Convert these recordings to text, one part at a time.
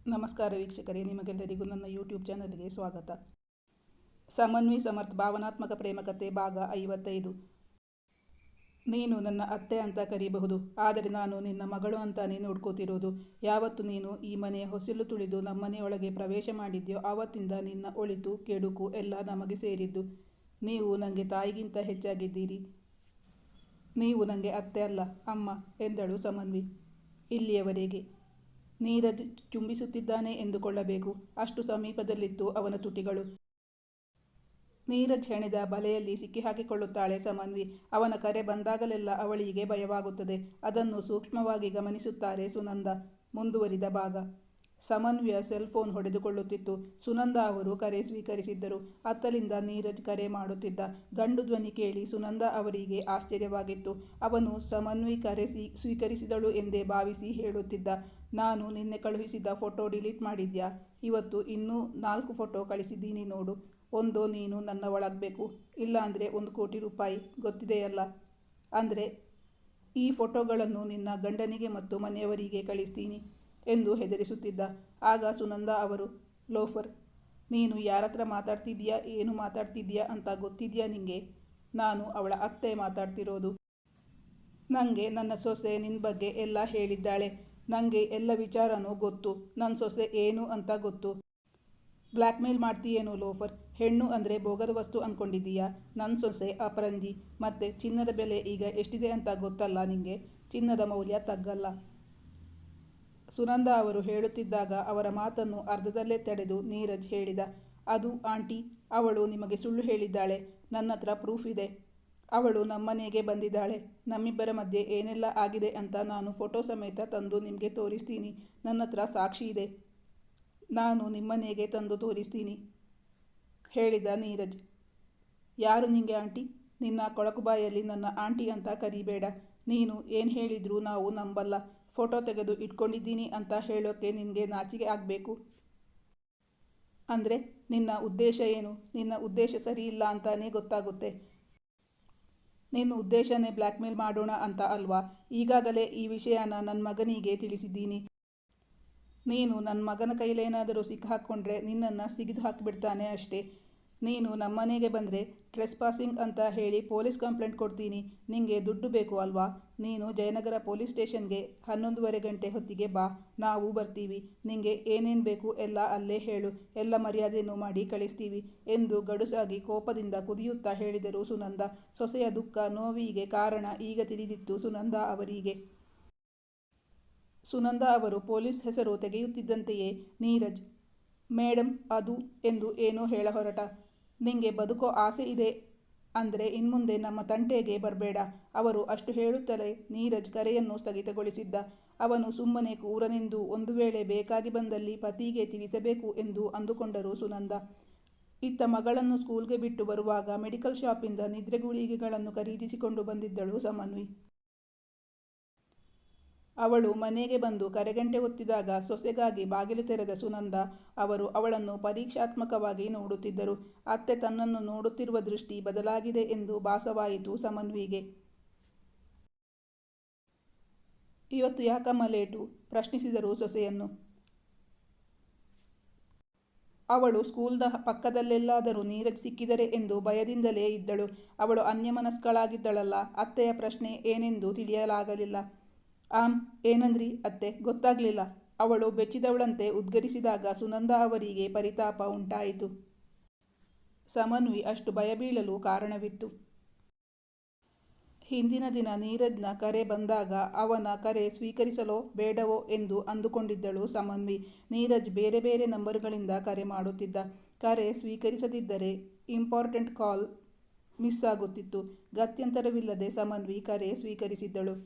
ನಮಸ್ಕಾರ ವೀಕ್ಷಕರೇ, ನಿಮಗೆಲ್ಲರಿಗೂ ನನ್ನ ಯೂಟ್ಯೂಬ್ ಚಾನಲ್ಗೆ ಸ್ವಾಗತ. ಸಮನ್ವಿ ಸಮರ್ಥ್ ಭಾವನಾತ್ಮಕ ಪ್ರೇಮಕಥೆ ಭಾಗ 55. ನೀನು ನನ್ನ ಅತ್ತೆ ಅಂತ ಕರೀಬಹುದು, ಆದರೆ ನಾನು ನಿನ್ನ ಮಗಳು ಅಂತಾನೆ ನೋಡ್ಕೋತಿರೋದು. ಯಾವತ್ತು ನೀನು ಈ ಮನೆಯ ಹೊಸಿಲು ತುಳಿದು ನಮ್ಮನೆಯೊಳಗೆ ಪ್ರವೇಶ ಮಾಡಿದ್ಯೋ ಆವತ್ತಿಂದ ನಿನ್ನ ಒಳಿತು ಕೆಡುಕು ಎಲ್ಲ ನಮಗೆ ಸೇರಿದ್ದು. ನೀವು ನನಗೆ ತಾಯಿಗಿಂತ ಹೆಚ್ಚಾಗಿದ್ದೀರಿ. ನೀವು ನನಗೆ ಅತ್ತೆ ಅಲ್ಲ, ಅಮ್ಮ ಎಂದಳು ಸಮನ್ವಿ. ಇಲ್ಲಿಯವರೆಗೆ ನೀರಜ್ ಚುಂಬಿಸುತ್ತಿದ್ದಾನೆ ಎಂದುಕೊಳ್ಳಬೇಕು, ಅಷ್ಟು ಸಮೀಪದಲ್ಲಿತ್ತು ಅವನ ತುಟಿಗಳು. ನೀರಜ್ ಹೆಣೆದ ಬಲೆಯಲ್ಲಿ ಸಿಕ್ಕಿಹಾಕಿಕೊಳ್ಳುತ್ತಾಳೆ ಸಮನ್ವಿ. ಅವನ ಕರೆ ಬಂದಾಗಲೆಲ್ಲ ಅವಳಿಗೆ ಭಯವಾಗುತ್ತದೆ. ಅದನ್ನು ಸೂಕ್ಷ್ಮವಾಗಿ ಗಮನಿಸುತ್ತಾರೆ ಸುನಂದ. ಮುಂದುವರಿದ ಭಾಗ. ಸಮನ್ವಿಯ ಸೆಲ್ ಫೋನ್ ಹೊಡೆದುಕೊಳ್ಳುತ್ತಿತ್ತು. ಸುನಂದ ಅವರು ಕರೆ ಸ್ವೀಕರಿಸಿದ್ದರು. ಅತ್ತಲಿಂದ ನೀರಜ್ ಕರೆ ಮಾಡುತ್ತಿದ್ದ. ಗಂಡು ಧ್ವನಿ ಕೇಳಿ ಸುನಂದ ಅವರಿಗೆ ಆಶ್ಚರ್ಯವಾಗಿತ್ತು. ಅವನು ಸಮನ್ವಿ ಕರೆ ಸ್ವೀಕರಿಸಿದಳು ಎಂದೇ ಭಾವಿಸಿ ಹೇಳುತ್ತಿದ್ದ, ನಾನು ನಿನ್ನೆ ಕಳುಹಿಸಿದ ಫೋಟೋ ಡಿಲೀಟ್ ಮಾಡಿದ್ಯಾ? ಇವತ್ತು ಇನ್ನೂ 4 ಫೋಟೋ ಕಳಿಸಿದ್ದೀನಿ ನೋಡು. ಒಂದೋ ನೀನು ನನ್ನ ಒಳಗಬೇಕು, ಇಲ್ಲಾಂದರೆ 1 ಕೋಟಿ ರೂಪಾಯಿ, ಗೊತ್ತಿದೆಯಲ್ಲ. ಅಂದರೆ ಈ ಫೋಟೋಗಳನ್ನು ನಿನ್ನ ಗಂಡನಿಗೆ ಮತ್ತು ಮನೆಯವರಿಗೆ ಕಳಿಸ್ತೀನಿ ಎಂದು ಹೆದರಿಸುತ್ತಿದ್ದ. ಆಗ ಸುನಂದ ಅವರು, ಲೋಫರ್, ನೀನು ಯಾರತ್ರ ಮಾತಾಡ್ತಿದ್ಯಾ, ಏನು ಮಾತಾಡ್ತಿದ್ಯಾ ಅಂತ ಗೊತ್ತಿದೆಯಾ ನಿಂಗೆ? ನಾನು ಅವಳ ಅತ್ತೆ ಮಾತಾಡ್ತಿರೋದು. ನನಗೆ ನನ್ನ ಸೊಸೆ ನಿನ್ನ ಬಗ್ಗೆ ಎಲ್ಲ ಹೇಳಿದ್ದಾಳೆ. ನನಗೆ ಎಲ್ಲ ವಿಚಾರನೂ ಗೊತ್ತು. ನನ್ನ ಸೊಸೆ ಏನು ಅಂತ ಗೊತ್ತು. ಬ್ಲ್ಯಾಕ್ ಮೇಲ್ ಮಾಡ್ತೀಯೇನೋ ಲೋಫರ್. ಹೆಣ್ಣು ಅಂದರೆ ಭೋಗದ ವಸ್ತು ಅಂದ್ಕೊಂಡಿದ್ದೀಯಾ? ನನ್ನ ಸೊಸೆ ಅಪರಂಜಿ. ಮತ್ತು ಚಿನ್ನದ ಬೆಲೆ ಈಗ ಎಷ್ಟಿದೆ ಅಂತ ಗೊತ್ತಲ್ಲ ನಿಂಗೆ? ಚಿನ್ನದ ಮೌಲ್ಯ ತಗ್ಗಲ್ಲ. ಸುನಂದ ಅವರು ಹೇಳುತ್ತಿದ್ದಾಗ ಅವರ ಮಾತನ್ನು ಅರ್ಧದಲ್ಲೇ ತಡೆದು ನೀರಜ್ ಹೇಳಿದ, ಅದು ಆಂಟಿ, ಅವಳು ನಿಮಗೆ ಸುಳ್ಳು ಹೇಳಿದ್ದಾಳೆ. ನನ್ನ ಹತ್ರ ಪ್ರೂಫ್ ಇದೆ. ಅವಳು ನಮ್ಮನೆಗೆ ಬಂದಿದ್ದಾಳೆ. ನಮ್ಮಿಬ್ಬರ ಮಧ್ಯೆ ಏನೆಲ್ಲ ಆಗಿದೆ ಅಂತ ನಾನು ಫೋಟೋ ಸಮೇತ ತಂದು ನಿಮಗೆ ತೋರಿಸ್ತೀನಿ. ನನ್ನ ಹತ್ರ ಸಾಕ್ಷಿ ಇದೆ. ನಾನು ನಿಮ್ಮನೆಗೆ ತಂದು ತೋರಿಸ್ತೀನಿ ಹೇಳಿದ ನೀರಜ್. ಯಾರು ನಿಂಗೆ ಆಂಟಿ? ನಿನ್ನ ಕೊಳಕುಬಾಯಲ್ಲಿ ನನ್ನ ಆಂಟಿ ಅಂತ ಕರಿಬೇಡ. ನೀನು ಏನು ಹೇಳಿದರೂ ನಾವು ನಂಬಲ್ಲ. ಫೋಟೋ ತೆಗೆದು ಇಟ್ಕೊಂಡಿದ್ದೀನಿ ಅಂತ ಹೇಳೋಕ್ಕೆ ನಿನಗೆ ನಾಚಿಕೆ ಆಗಬೇಕು. ಅಂದರೆ ನಿನ್ನ ಉದ್ದೇಶ ಏನು? ನಿನ್ನ ಉದ್ದೇಶ ಸರಿ ಇಲ್ಲ ಅಂತಾನೇ ಗೊತ್ತಾಗುತ್ತೆ. ನಿನ್ನ ಉದ್ದೇಶನೇ ಬ್ಲ್ಯಾಕ್ ಮೇಲ್ ಮಾಡೋಣ ಅಂತ ಅಲ್ವಾ? ಈಗಾಗಲೇ ಈ ವಿಷಯನ ನನ್ನ ಮಗನಿಗೆ ತಿಳಿಸಿದ್ದೀನಿ. ನೀನು ನನ್ನ ಮಗನ ಕೈಲೇನಾದರೂ ಸಿಕ್ಕಾಕ್ಕೊಂಡ್ರೆ ನಿನ್ನನ್ನು ಸಿಗಿದು ಹಾಕಿಬಿಡ್ತಾನೆ ಅಷ್ಟೇ. ನೀನು ನಮ್ಮನೆಗೆ ಬಂದರೆ ಟ್ರೆಸ್ಪಾಸಿಂಗ್ ಅಂತ ಹೇಳಿ ಪೊಲೀಸ್ ಕಂಪ್ಲೇಂಟ್ ಕೊಡ್ತೀನಿ. ನಿಂಗೆ ದುಡ್ಡು ಬೇಕು ಅಲ್ವಾ? ನೀನು ಜಯನಗರ ಪೊಲೀಸ್ ಸ್ಟೇಷನ್ಗೆ 11:30 ಗಂಟೆ ಹೊತ್ತಿಗೆ ಬಾ, ನಾವು ಬರ್ತೀವಿ. ನಿಂಗೆ ಏನೇನು ಬೇಕು ಎಲ್ಲ ಅಲ್ಲೇ ಹೇಳು, ಎಲ್ಲ ಮರ್ಯಾದೆಯನ್ನು ಮಾಡಿ ಕಳಿಸ್ತೀವಿ ಎಂದು ಗಡುಸಾಗಿ ಕೋಪದಿಂದ ಕುದಿಯುತ್ತಾ ಹೇಳಿದರು ಸುನಂದ. ಸೊಸೆಯ ದುಃಖ ನೋವಿಗೆ ಕಾರಣ ಈಗ ತಿಳಿದಿತ್ತು ಸುನಂದ ಅವರಿಗೆ. ಸುನಂದ ಅವರು ಪೊಲೀಸ್ ಹೆಸರು ತೆಗೆಯುತ್ತಿದ್ದಂತೆಯೇ ನೀರಜ್, ಮೇಡಮ್ ಅದು ಎಂದು ಏನೋ ಹೇಳ ಹೊರಟ. ನಿಂಗೆ ಬದುಕೋ ಆಸೆ ಇದೆ ಅಂದರೆ ಇನ್ಮುಂದೆ ನಮ್ಮ ತಂಟೆಗೆ ಬರಬೇಡ. ಅವರು ಅಷ್ಟು ಹೇಳುತ್ತಲೇ ನೀರಜ್ ಕರೆಯನ್ನು ಸ್ಥಗಿತಗೊಳಿಸಿದ್ದ. ಅವನು ಸುಮ್ಮನೆ ಕೂರನೆಂದು ಒಂದು ವೇಳೆ ಬೇಕಾಗಿ ಬಂದಲ್ಲಿ ಪತಿಗೆ ತಿಳಿಸಬೇಕು ಎಂದು ಅಂದುಕೊಂಡರು ಸುನಂದ. ಇತ್ತ ಮಗಳನ್ನು ಸ್ಕೂಲ್ಗೆ ಬಿಟ್ಟು ಬರುವಾಗ ಮೆಡಿಕಲ್ ಶಾಪಿಂದ ನಿದ್ರೆಗುಳಿಗೆಗಳನ್ನು ಖರೀದಿಸಿಕೊಂಡು ಬಂದಿದ್ದಳು ಸಮನ್ವಿ. ಅವಳು ಮನೆಗೆ ಬಂದು ಕರೆಗಂಟೆ ಒತ್ತಿದಾಗ ಸೊಸೆಗಾಗಿ ಬಾಗಿಲು ತೆರೆದ ಸುನಂದ ಅವರು ಅವಳನ್ನು ಪರೀಕ್ಷಾತ್ಮಕವಾಗಿ ನೋಡುತ್ತಿದ್ದರು. ಅತ್ತೆ ತನ್ನನ್ನು ನೋಡುತ್ತಿರುವ ದೃಷ್ಟಿ ಬದಲಾಗಿದೆ ಎಂದು ಭಾಸವಾಯಿತು ಸಮನ್ವಿಗೆ. ಇವತ್ತು ಯಾಕಮ್ಮ ಲೇಟು? ಪ್ರಶ್ನಿಸಿದರು ಸೊಸೆಯನ್ನು. ಅವಳು ಸ್ಕೂಲ್ನ ಪಕ್ಕದಲ್ಲೆಲ್ಲಾದರೂ ನೀರಜ್ ಸಿಕ್ಕಿದರೆ ಎಂದು ಭಯದಿಂದಲೇ ಇದ್ದಳು. ಅವಳು ಅನ್ಯಮನಸ್ಕಳಾಗಿದ್ದಳಲ್ಲ. ಅತ್ತೆಯ ಪ್ರಶ್ನೆ ಏನೆಂದು ತಿಳಿಯಲಾಗಲಿಲ್ಲ. ಏನಂದ್ರಿ ಅತ್ತೆ? ಗೊತ್ತಾಗಲಿಲ್ಲ. ಅವಳು ಬೆಚ್ಚಿದವಳಂತೆ ಉದ್ಗರಿಸಿದಾಗ ಸುನಂದ ಅವರಿಗೆ ಪರಿತಾಪ ಉಂಟಾಯಿತು. ಸಮನ್ವಿ ಅಷ್ಟು ಭಯ ಬೀಳಲು ಕಾರಣವಿತ್ತು. ಹಿಂದಿನ ದಿನ ನೀರಜ್ನ ಕರೆ ಬಂದಾಗ ಅವನ ಕರೆ ಸ್ವೀಕರಿಸಲೋ ಬೇಡವೋ ಎಂದು ಅಂದುಕೊಂಡಿದ್ದಳು ಸಮನ್ವಿ. ನೀರಜ್ ಬೇರೆ ಬೇರೆ ನಂಬರ್ಗಳಿಂದ ಕರೆ ಮಾಡುತ್ತಿದ್ದ. ಕರೆ ಸ್ವೀಕರಿಸದಿದ್ದರೆ ಇಂಪಾರ್ಟೆಂಟ್ ಕಾಲ್ ಮಿಸ್ ಆಗುತ್ತಿತ್ತು. ಗತ್ಯಂತರವಿಲ್ಲದೆ ಸಮನ್ವಿ ಕರೆ ಸ್ವೀಕರಿಸಿದ್ದಳು.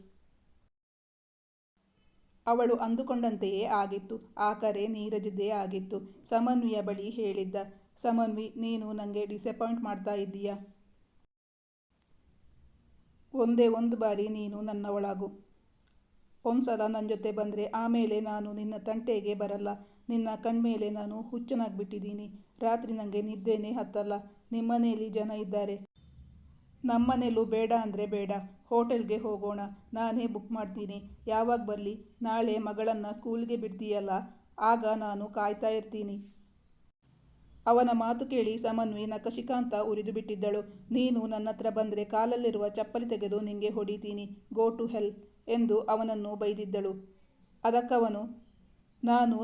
ಅವಳು ಅಂದುಕೊಂಡಂತೆಯೇ ಆಗಿತ್ತು. ಆ ಕರೆ ನೀರಜ್ದೇ ಆಗಿತ್ತು. ಸಮನ್ವಿಯ ಬಳಿ ಹೇಳಿದ್ದ, ಸಮನ್ವಿ, ನೀನು ನನಗೆ ಡಿಸಪಾಯಿಂಟ್ ಮಾಡ್ತಾ ಇದ್ದೀಯಾ? ಒಂದೇ ಒಂದು ಬಾರಿ ನೀನು ನನ್ನ ಒಳಗು. ಒಂದ್ಸಲ ನನ್ನ ಜೊತೆ ಬಂದರೆ ಆಮೇಲೆ ನಾನು ನಿನ್ನ ತಂಟೆಗೆ ಬರಲ್ಲ. ನಿನ್ನ ಕಣ್ಮೇಲೆ ನಾನು ಹುಚ್ಚನಾಗ್ಬಿಟ್ಟಿದ್ದೀನಿ. ರಾತ್ರಿ ನನಗೆ ನಿದ್ದೆನೇ ಹತ್ತಲ್ಲ. ನಿಮ್ಮನೇಲಿ ಜನ ಇದ್ದಾರೆ. ನಮ್ಮನೇಲೂ ಬೇಡ ಅಂದರೆ ಬೇಡ. ಹೋಟೆಲ್ಗೆ ಹೋಗೋಣ. ನಾನೇ ಬುಕ್ ಮಾಡ್ತೀನಿ. ಯಾವಾಗ ಬರಲಿ? ನಾಳೆ ಮಗಳನ್ನು ಸ್ಕೂಲ್ಗೆ ಬಿಡ್ತೀಯಲ್ಲ, ಆಗ ನಾನು ಕಾಯ್ತಾ ಇರ್ತೀನಿ. ಅವನ ಮಾತು ಕೇಳಿ ಸಮನ್ವಿ ನಖಶಿಖಾಂತ ಉರಿದು ಬಿಟ್ಟಿದ್ದಳು. ನೀನು ನನ್ನತ್ರ ಬಂದರೆ ಕಾಲಲ್ಲಿರುವ ಚಪ್ಪಲಿ ತೆಗೆದು ನಿಂಗೆ ಹೊಡಿತೀನಿ, ಗೋ ಟು ಹೆಲ್ ಎಂದು ಅವನನ್ನು ಬೈದಿದ್ದಳು. ಅದಕ್ಕವನು, ನಾನು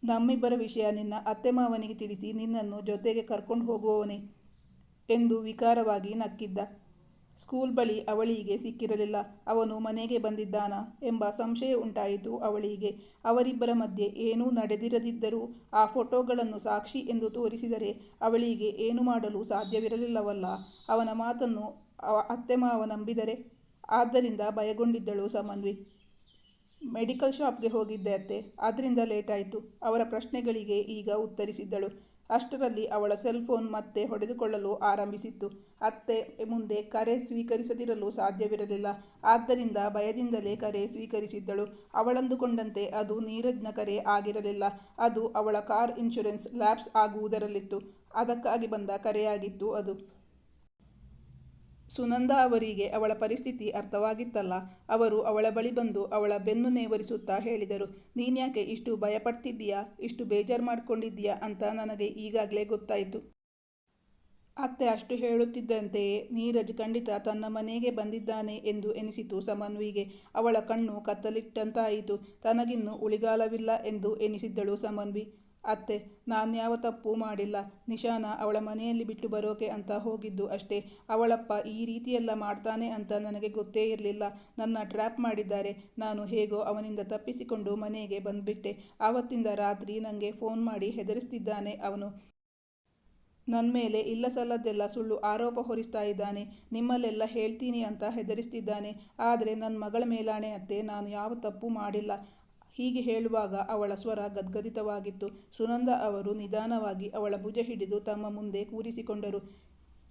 ನಮ್ಮಿಬ್ಬರ ವಿಷಯ ನಿನ್ನ ಅತ್ತೆ ಮಾವನಿಗೆ ತಿಳಿಸಿ ನಿನ್ನನ್ನು ಜೊತೆಗೆ ಕರ್ಕೊಂಡು ಹೋಗುವವನೇ ಎಂದು ವಿಕಾರವಾಗಿ ನಕ್ಕಿದ್ದ. ಸ್ಕೂಲ್ ಬಳಿ ಅವಳಿಗೆ ಸಿಕ್ಕಿರಲಿಲ್ಲ. ಅವನು ಮನೆಗೆ ಬಂದಿದ್ದಾನಾ ಎಂಬ ಸಂಶಯ ಉಂಟಾಯಿತು ಅವಳಿಗೆ. ಅವರಿಬ್ಬರ ಮಧ್ಯೆ ಏನೂ ನಡೆದಿರದಿದ್ದರೂ ಆ ಫೋಟೋಗಳನ್ನು ಸಾಕ್ಷಿ ಎಂದು ತೋರಿಸಿದರೆ ಅವಳಿಗೆ ಏನು ಮಾಡಲು ಸಾಧ್ಯವಿರಲಿಲ್ಲವಲ್ಲ. ಅವನ ಮಾತನ್ನು ಅತ್ತೆ ಮಾವ ನಂಬಿದರೆ? ಆದ್ದರಿಂದ ಭಯಗೊಂಡಿದ್ದಳು ಸಮನ್ವಿ. ಮೆಡಿಕಲ್ ಶಾಪ್ಗೆ ಹೋಗಿದ್ದೆ ಅತ್ತೆ, ಅದರಿಂದ ಲೇಟಾಯಿತು. ಅವರ ಪ್ರಶ್ನೆಗಳಿಗೆ ಈಗ ಉತ್ತರಿಸಿದ್ದಳು. ಅಷ್ಟರಲ್ಲಿ ಅವಳ ಸೆಲ್ ಫೋನ್ ಮತ್ತೆ ಹೊಡೆದುಕೊಳ್ಳಲು ಆರಂಭಿಸಿತ್ತು. ಅತ್ತೆ ಮುಂದೆ ಕರೆ ಸ್ವೀಕರಿಸದಿರಲು ಸಾಧ್ಯವಿರಲಿಲ್ಲ. ಆದ್ದರಿಂದ ಭಯದಿಂದಲೇ ಕರೆ ಸ್ವೀಕರಿಸಿದ್ದಳು. ಅವಳಂದುಕೊಂಡಂತೆ ಅದು ನೀರಜ್ನ ಕರೆ ಆಗಿರಲಿಲ್ಲ. ಅದು ಅವಳ ಕಾರ್ ಇನ್ಶೂರೆನ್ಸ್ ಲ್ಯಾಪ್ಸ್ ಆಗುವುದರಲ್ಲಿತ್ತು. ಅದಕ್ಕಾಗಿ ಬಂದ ಕರೆಯಾಗಿತ್ತು ಅದು. ಸುನಂದ ಅವರಿಗೆ ಅವಳ ಪರಿಸ್ಥಿತಿ ಅರ್ಥವಾಗಿತ್ತಲ್ಲ. ಅವರು ಅವಳ ಬಳಿ ಬಂದು ಅವಳ ಬೆನ್ನು ನೇವರಿಸುತ್ತಾ ಹೇಳಿದರು, ನೀನ್ಯಾಕೆ ಇಷ್ಟು ಭಯಪಡ್ತಿದ್ದೀಯಾ, ಇಷ್ಟು ಬೇಜಾರು ಮಾಡ್ಕೊಂಡಿದ್ದೀಯಾ ಅಂತ ನನಗೆ ಈಗಾಗಲೇ ಗೊತ್ತಾಯಿತು. ಅತ್ತೆ ಅಷ್ಟು ಹೇಳುತ್ತಿದ್ದಂತೆಯೇ ನೀರಜ್ ಖಂಡಿತ ತನ್ನ ಮನೆಗೆ ಬಂದಿದ್ದಾನೆ ಎಂದು ಎನಿಸಿತು ಸಮನ್ವಿಗೆ. ಅವಳ ಕಣ್ಣು ಕತ್ತಲಿಟ್ಟಂತಾಯಿತು. ತನಗಿನ್ನು ಉಳಿಗಾಲವಿಲ್ಲ ಎಂದು ಎನಿಸಿದ್ದಳು ಸಮನ್ವಿ. ಅತ್ತೆ, ನಾನ್ಯಾವ ತಪ್ಪು ಮಾಡಿಲ್ಲ. ನಿಶಾನ ಅವಳ ಮನೆಯಲ್ಲಿ ಬಿಟ್ಟು ಬರೋಕೆ ಅಂತ ಹೋಗಿದ್ದು ಅಷ್ಟೇ. ಅವಳಪ್ಪ ಈ ರೀತಿಯೆಲ್ಲ ಮಾಡ್ತಾನೆ ಅಂತ ನನಗೆ ಗೊತ್ತೇ ಇರಲಿಲ್ಲ. ನನ್ನ ಟ್ರ್ಯಾಪ್ ಮಾಡಿದ್ದಾರೆ. ನಾನು ಹೇಗೋ ಅವನಿಂದ ತಪ್ಪಿಸಿಕೊಂಡು ಮನೆಗೆ ಬಂದ್ಬಿಟ್ಟೆ. ಆವತ್ತಿಂದ ರಾತ್ರಿ ನನಗೆ ಫೋನ್ ಮಾಡಿ ಹೆದರಿಸ್ತಿದ್ದಾನೆ ಅವನು. ನನ್ನ ಮೇಲೆ ಇಲ್ಲಸಲ್ಲದ್ದೆಲ್ಲ ಸುಳ್ಳು ಆರೋಪ ಹೊರಿಸ್ತಾ ಇದ್ದಾನೆ. ನಿಮ್ಮಲ್ಲೆಲ್ಲ ಹೇಳ್ತೀನಿ ಅಂತ ಹೆದರಿಸ್ತಿದ್ದಾನೆ. ಆದರೆ ನನ್ನ ಮಗಳ ಮೇಲಾಣೆ ಅತ್ತೆ, ನಾನು ಯಾವ ತಪ್ಪು ಮಾಡಿಲ್ಲ. ಹೀಗೆ ಹೇಳುವಾಗ ಅವಳ ಸ್ವರ ಗದ್ಗದಿತವಾಗಿತ್ತು. ಸುನಂದ ಅವರು ನಿಧಾನವಾಗಿ ಅವಳ ಭುಜ ಹಿಡಿದು ತಮ್ಮ ಮುಂದೆ ಕೂರಿಸಿಕೊಂಡರು.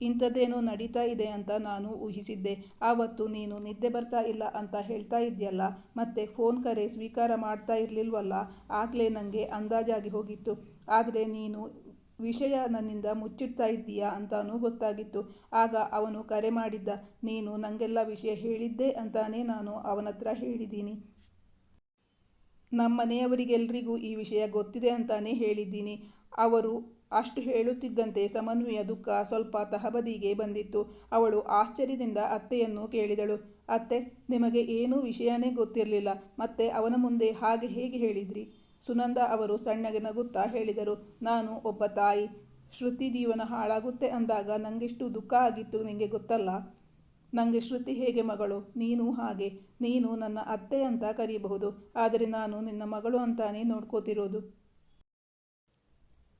ಇಂಥದ್ದೇನೋ ನಡೀತಾ ಇದೆ ಅಂತ ನಾನು ಊಹಿಸಿದ್ದೆ. ಆವತ್ತು ನೀನು ನಿದ್ದೆ ಬರ್ತಾ ಇಲ್ಲ ಅಂತ ಹೇಳ್ತಾ ಇದ್ಯಲ್ಲ, ಮತ್ತೆ ಫೋನ್ ಕರೆ ಸ್ವೀಕಾರ ಮಾಡ್ತಾ ಇರಲಿಲ್ವಲ್ಲ, ಆಗಲೇ ನನಗೆ ಅಂದಾಜಾಗಿ ಹೋಗಿತ್ತು. ಆದರೆ ನೀನು ವಿಷಯ ನನ್ನಿಂದ ಮುಚ್ಚಿಡ್ತಾ ಇದ್ದೀಯಾ ಅಂತಾನೂ ಗೊತ್ತಾಗಿತ್ತು. ಆಗ ಅವನು ಕರೆ ಮಾಡಿದ್ದ. ನೀನು ನನಗೆಲ್ಲ ವಿಷಯ ಹೇಳಿದ್ದೆ ಅಂತಾನೇ ನಾನು ಅವನತ್ರ ಹೇಳಿದ್ದೀನಿ. ನಮ್ಮ ಮನೆಯವರಿಗೆಲ್ರಿಗೂ ಈ ವಿಷಯ ಗೊತ್ತಿದೆ ಅಂತಾನೇ ಹೇಳಿದ್ದೀನಿ. ಅವರು ಅಷ್ಟು ಹೇಳುತ್ತಿದ್ದಂತೆ ಸಮನ್ವಿಯ ದುಃಖ ಸ್ವಲ್ಪ ತಹಬದಿಗೆ ಬಂದಿತ್ತು. ಅವಳು ಆಶ್ಚರ್ಯದಿಂದ ಅತ್ತೆಯನ್ನು ಕೇಳಿದಳು. ಅತ್ತೆ, ನಿಮಗೆ ಏನೂ ವಿಷಯನೇ ಗೊತ್ತಿರಲಿಲ್ಲ, ಮತ್ತೆ ಅವನ ಮುಂದೆ ಹಾಗೆ ಹೇಗೆ ಹೇಳಿದ್ರಿ? ಸುನಂದ ಅವರು ಸಣ್ಣಗೆ ನಗುತ್ತಾ ಹೇಳಿದರು, ನಾನು ಒಬ್ಬ ತಾಯಿ. ಶ್ರುತಿ ಜೀವನ ಹಾಳಾಗುತ್ತೆ ಅಂದಾಗ ನನಗೆಷ್ಟು ದುಃಖ ಆಗಿತ್ತು ನಿನಗೆ ಗೊತ್ತಲ್ಲ. ನನಗೆ ಶ್ರುತಿ ಹೇಗೆ ಮಗಳು, ನೀನು ಹಾಗೆ. ನೀನು ನನ್ನ ಅತ್ತೆ ಅಂತ ಕರೀಬಹುದು, ಆದರೆ ನಾನು ನಿನ್ನ ಮಗಳು ಅಂತಾನೇ ನೋಡ್ಕೋತಿರೋದು.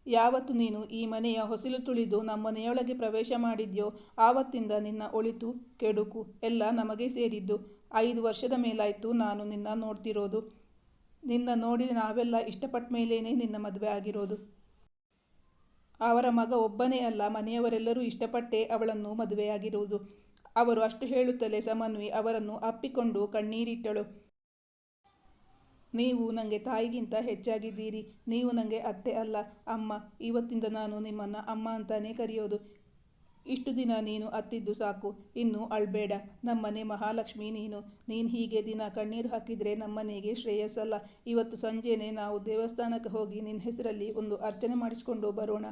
ಯಾವತ್ತು ನೀನು ಈ ಮನೆಯ ಹೊಸಲು ತುಳಿದು ನಮ್ಮನೆಯೊಳಗೆ ಪ್ರವೇಶ ಮಾಡಿದ್ಯೋ ಆವತ್ತಿಂದ ನಿನ್ನ ಒಳಿತು ಕೆಡುಕು ಎಲ್ಲ ನಮಗೆ ಸೇರಿದ್ದು. 5 ವರ್ಷದ ಮೇಲಾಯಿತು ನಾನು ನಿನ್ನ ನೋಡ್ತಿರೋದು. ನಿನ್ನ ನೋಡಿ ನಾವೆಲ್ಲ ಇಷ್ಟಪಟ್ಟ ಮೇಲೇನೆ ನಿನ್ನ ಮದುವೆ ಆಗಿರೋದು. ಅವರ ಮಗ ಒಬ್ಬನೇ ಅಲ್ಲ, ಮನೆಯವರೆಲ್ಲರೂ ಇಷ್ಟಪಟ್ಟೇ ಅವಳನ್ನು ಮದುವೆಯಾಗಿರುವುದು. ಅವರು ಅಷ್ಟು ಹೇಳುತ್ತಲೇ ಸಮನ್ವಿ ಅವರನ್ನು ಅಪ್ಪಿಕೊಂಡು ಕಣ್ಣೀರಿಟ್ಟಳು. ನೀವು ನನಗೆ ತಾಯಿಗಿಂತ ಹೆಚ್ಚಾಗಿದ್ದೀರಿ. ನೀವು ನನಗೆ ಅತ್ತೆ ಅಲ್ಲ, ಅಮ್ಮ. ಇವತ್ತಿಂದ ನಾನು ನಿಮ್ಮನ್ನು ಅಮ್ಮ ಅಂತಾನೇ ಕರೆಯೋದು. ಇಷ್ಟು ದಿನ ನೀನು ಅತ್ತಿದ್ದು ಸಾಕು, ಇನ್ನು ಅಳ್ಬೇಡ. ನಮ್ಮನೆ ಮಹಾಲಕ್ಷ್ಮಿ ನೀನು. ನೀನು ಹೀಗೆ ದಿನ ಕಣ್ಣೀರು ಹಾಕಿದರೆ ನಮ್ಮನೆಗೆ ಶ್ರೇಯಸ್ಸಲ್ಲ. ಇವತ್ತು ಸಂಜೆನೇ ನಾವು ದೇವಸ್ಥಾನಕ್ಕೆ ಹೋಗಿ ನಿನ್ನ ಹೆಸರಲ್ಲಿ ಒಂದು ಅರ್ಚನೆ ಮಾಡಿಸ್ಕೊಂಡು ಬರೋಣ.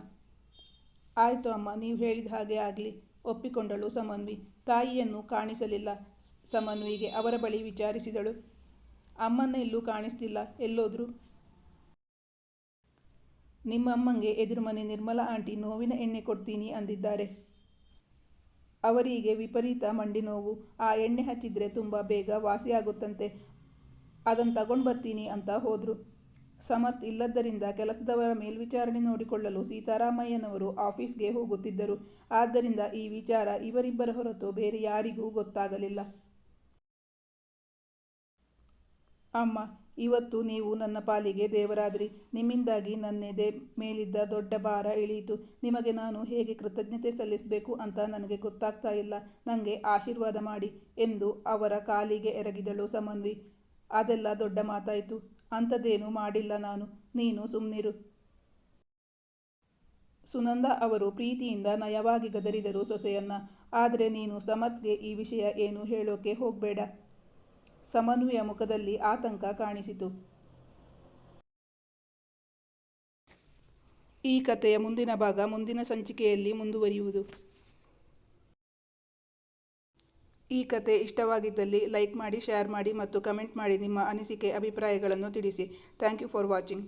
ಆಯಿತು ಅಮ್ಮ, ನೀವು ಹೇಳಿದ ಹಾಗೆ ಆಗಲಿ, ಒಪ್ಪಿಕೊಂಡಳು ಸಮನ್ವಿ. ತಾಯಿಯನ್ನು ಕಾಣಿಸಲಿಲ್ಲ ಸಮನ್ವಿಗೆ. ಅವರ ಬಳಿ ವಿಚಾರಿಸಿದಳು. ಅಮ್ಮನ್ನ ಎಲ್ಲೂ ಕಾಣಿಸ್ತಿಲ್ಲ, ಎಲ್ಲೋದ್ರು? ನಿಮ್ಮಮ್ಮಂಗೆ ಎದುರು ಮನೆ ನಿರ್ಮಲಾ ಆಂಟಿ ನೋವಿನ ಎಣ್ಣೆ ಕೊಡ್ತೀನಿ ಅಂದಿದ್ದಾರೆ. ಅವರಿಗೆ ವಿಪರೀತ ಮಂಡಿ ನೋವು. ಆ ಎಣ್ಣೆ ಹಚ್ಚಿದ್ರೆ ತುಂಬ ಬೇಗ ವಾಸಿಯಾಗುತ್ತಂತೆ. ಅದನ್ನು ತಗೊಂಡು ಬರ್ತೀನಿ ಅಂತ ಹೋದರು. ಸಮರ್ಥ್ ಇಲ್ಲದ್ದರಿಂದ ಕೆಲಸದವರ ಮೇಲ್ವಿಚಾರಣೆ ನೋಡಿಕೊಳ್ಳಲು ಸೀತಾರಾಮಯ್ಯನವರು ಆಫೀಸ್ಗೆ ಹೋಗುತ್ತಿದ್ದರು. ಆದ್ದರಿಂದ ಈ ವಿಚಾರ ಇವರಿಬ್ಬರ ಹೊರತು ಬೇರೆ ಯಾರಿಗೂ ಗೊತ್ತಾಗಲಿಲ್ಲ. ಅಮ್ಮ, ಇವತ್ತು ನೀವು ನನ್ನ ಪಾಲಿಗೆ ದೇವರಾದ್ರಿ. ನಿಮ್ಮಿಂದಾಗಿ ನನ್ನೆದೆ ಮೇಲಿದ್ದ ದೊಡ್ಡ ಭಾರ ಇಳಿಯಿತು. ನಿಮಗೆ ನಾನು ಹೇಗೆ ಕೃತಜ್ಞತೆ ಸಲ್ಲಿಸಬೇಕು ಅಂತ ನನಗೆ ಗೊತ್ತಾಗ್ತಾ ಇಲ್ಲ. ನನಗೆ ಆಶೀರ್ವಾದ ಮಾಡಿ ಎಂದು ಅವರ ಕಾಲಿಗೆ ಎರಗಿದಳು ಸಮನ್ವಿ. ಅದೆಲ್ಲ ದೊಡ್ಡ ಮಾತಾಯಿತು. ಅಂಥದ್ದೇನೂ ಮಾಡಿಲ್ಲ ನಾನು, ನೀನು ಸುಮ್ಮನಿರು. ಸುನಂದ ಅವರು ಪ್ರೀತಿಯಿಂದ ನಯವಾಗಿ ಗದರಿದರು ಸೊಸೆಯನ್ನ. ಆದರೆ ನೀನು ಸಮರ್ಥ್ಗೆ ಈ ವಿಷಯ ಏನು ಹೇಳೋಕೆ ಹೋಗಬೇಡ. ಸಮನ್ವಿಯ ಮುಖದಲ್ಲಿ ಆತಂಕ ಕಾಣಿಸಿತು. ಈ ಕಥೆಯ ಮುಂದಿನ ಭಾಗ ಮುಂದಿನ ಸಂಚಿಕೆಯಲ್ಲಿ ಮುಂದುವರಿಯುವುದು. ಈ ಕತೆ ಇಷ್ಟವಾಗಿದ್ದಲ್ಲಿ ಲೈಕ್ ಮಾಡಿ, ಶೇರ್ ಮಾಡಿ ಮತ್ತು ಕಮೆಂಟ್ ಮಾಡಿ ನಿಮ್ಮ ಅನಿಸಿಕೆ ಅಭಿಪ್ರಾಯಗಳನ್ನು ತಿಳಿಸಿ. Thank you for watching.